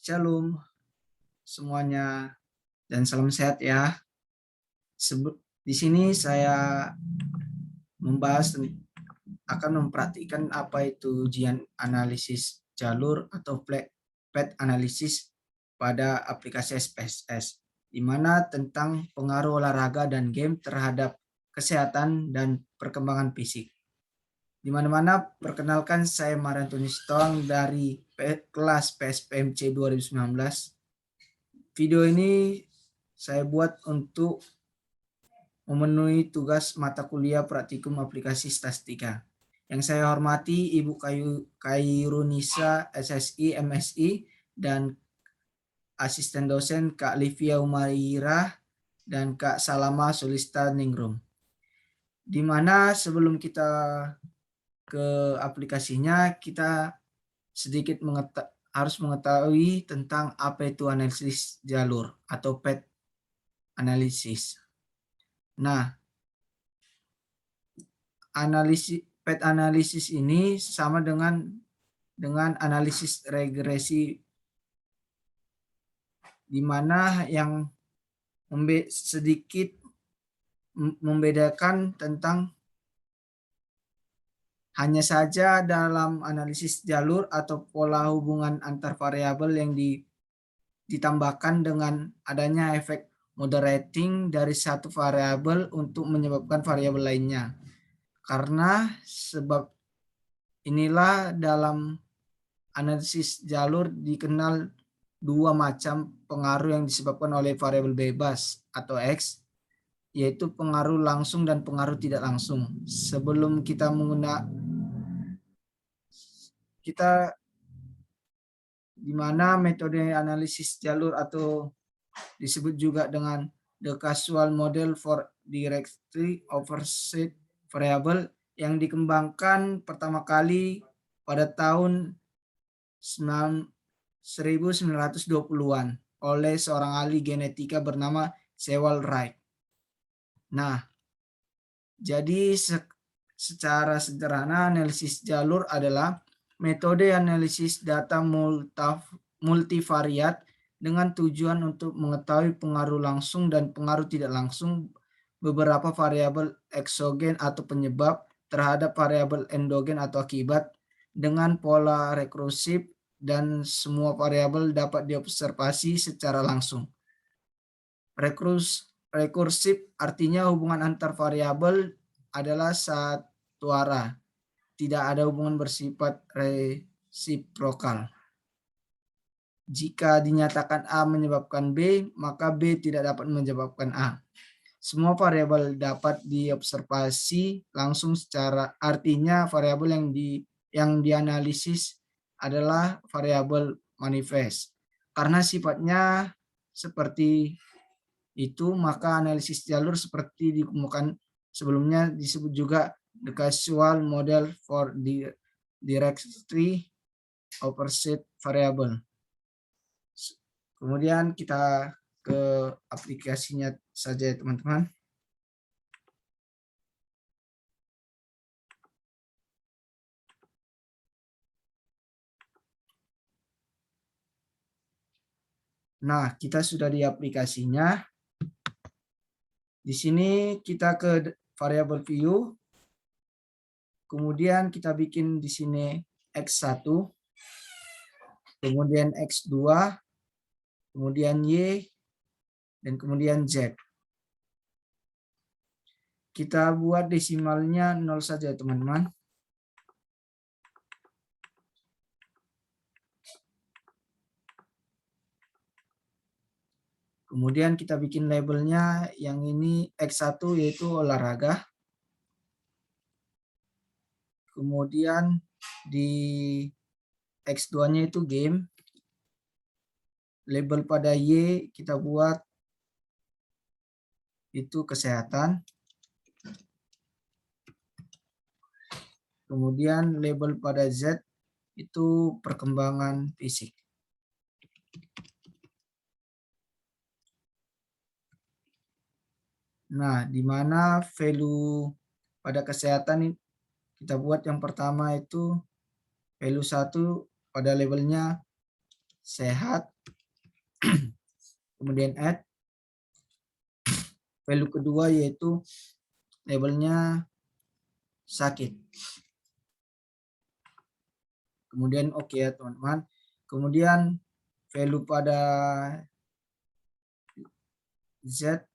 Shalom semuanya dan salam sehat ya. Di sini saya akan memperhatikan apa itu ujian analisis jalur atau path analisis pada aplikasi SPSS, di mana tentang pengaruh olahraga dan game terhadap kesehatan dan perkembangan fisik. Di mana-mana, perkenalkan saya Mariantoni Sitoang dari kelas PSPMC 2019. Video ini saya buat untuk memenuhi tugas mata kuliah praktikum aplikasi statistika. Yang saya hormati Ibu Kairunisa SSI MSI dan asisten dosen Kak Livia Umairah dan Kak Salama Sulista Ningrum. Di mana sebelum kita ke aplikasinya, kita sedikit harus mengetahui tentang apa itu analisis jalur atau path analisis. Nah, path analisis ini sama dengan analisis regresi, di mana yang sedikit membedakan tentang hanya saja dalam analisis jalur atau pola hubungan antar variabel yang ditambahkan dengan adanya efek moderating dari satu variabel untuk menyebabkan variabel lainnya. Karena sebab inilah dalam analisis jalur dikenal dua macam pengaruh yang disebabkan oleh variabel bebas atau X, yaitu pengaruh langsung dan pengaruh tidak langsung. Sebelum kita di mana metode analisis jalur atau disebut juga dengan the causal model for directly overset variable yang dikembangkan pertama kali pada tahun 1920-an oleh seorang ahli genetika bernama Sewell Wright. Nah, jadi secara sederhana analisis jalur adalah metode analisis data multivariat dengan tujuan untuk mengetahui pengaruh langsung dan pengaruh tidak langsung beberapa variabel eksogen atau penyebab terhadap variabel endogen atau akibat dengan pola rekursif, dan semua variabel dapat diobservasi secara langsung. Rekursif artinya hubungan antar variabel adalah satu arah, tidak ada hubungan bersifat resiprokal. Jika dinyatakan A menyebabkan B, maka B tidak dapat menyebabkan A. Semua variabel dapat diobservasi langsung artinya variabel yang dianalisis adalah variabel manifest. Karena sifatnya seperti itu, maka analisis jalur seperti dikemukakan sebelumnya disebut juga the causal model for directly overset variable. Kemudian kita ke aplikasinya saja ya teman-teman. Nah, kita sudah di aplikasinya. Di sini kita ke variable view. Kemudian kita bikin di sini X1, kemudian X2, kemudian Y, dan kemudian Z. Kita buat desimalnya 0 saja teman-teman. Kemudian kita bikin labelnya yang ini X1 yaitu olahraga. Kemudian di X2-nya itu game. Label pada Y kita buat itu kesehatan. Kemudian label pada Z itu perkembangan fisik. Nah, di mana value pada kesehatan kita buat yang pertama itu value 1 pada labelnya sehat. kemudian add. Value kedua yaitu labelnya sakit. Kemudian oke ya teman-teman. Kemudian value pada Z,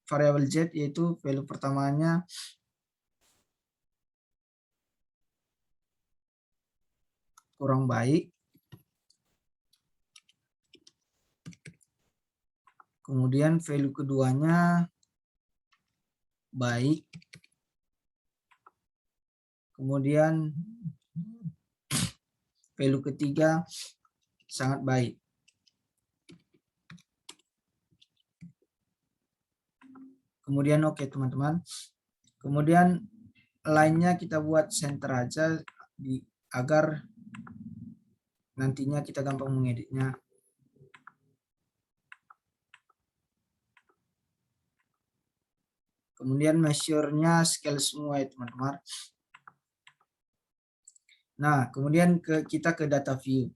variabel Z yaitu value pertamanya kurang baik. Kemudian value keduanya baik. Kemudian value ketiga sangat baik. Kemudian oke teman-teman. Kemudian lainnya kita buat center aja agar nantinya kita gampang mengeditnya. Kemudian measure-nya scale semua ya teman-teman. Nah, kemudian kita ke data view.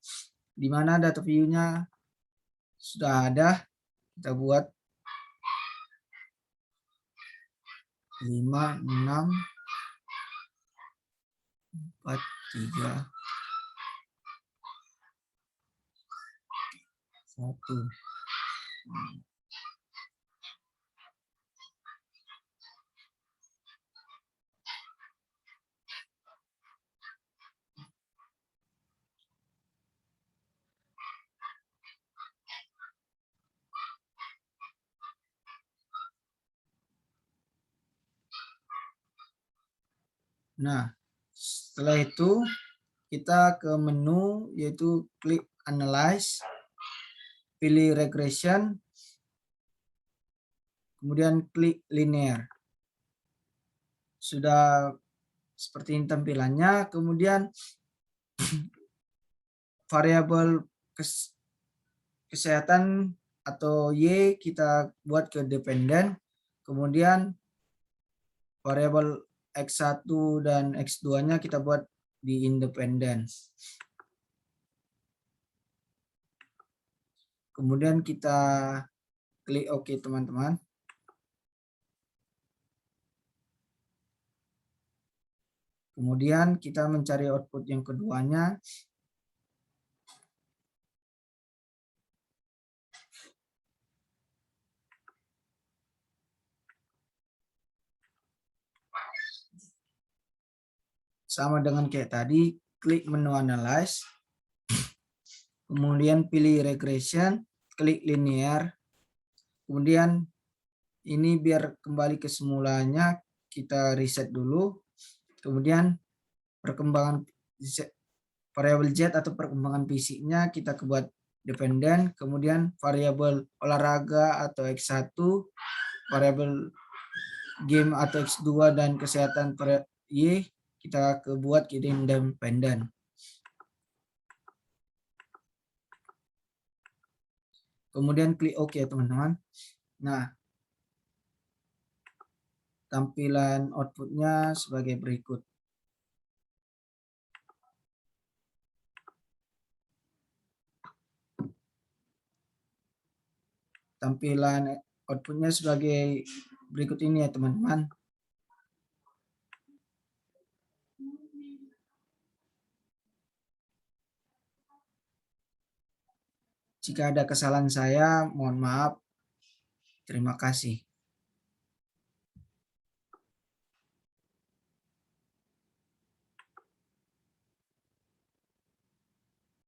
Di mana data view-nya sudah ada, kita buat 5, 6, 4, 3, 1. Nah, setelah itu kita ke menu yaitu klik analyze, pilih regression, kemudian klik linear. Sudah seperti ini tampilannya. Kemudian variabel kesehatan atau Y kita buat ke dependen. Kemudian variabel X1 dan X2-nya kita buat di independen. Kemudian kita klik OK teman-teman. Kemudian kita mencari output yang keduanya. Sama dengan kayak tadi, klik menu analyze. Kemudian pilih regression, klik linear. Kemudian ini biar kembali ke semulanya, kita reset dulu. Kemudian perkembangan variabel Z atau perkembangan fisiknya kita buat dependen. Kemudian variabel olahraga atau X1, variabel game atau X2 dan kesehatan Y kita buat ke independen. Kemudian klik OK ya teman-teman. Nah, tampilan outputnya sebagai berikut. Tampilan outputnya sebagai berikut ini ya teman-teman. Jika ada kesalahan saya, mohon maaf. Terima kasih.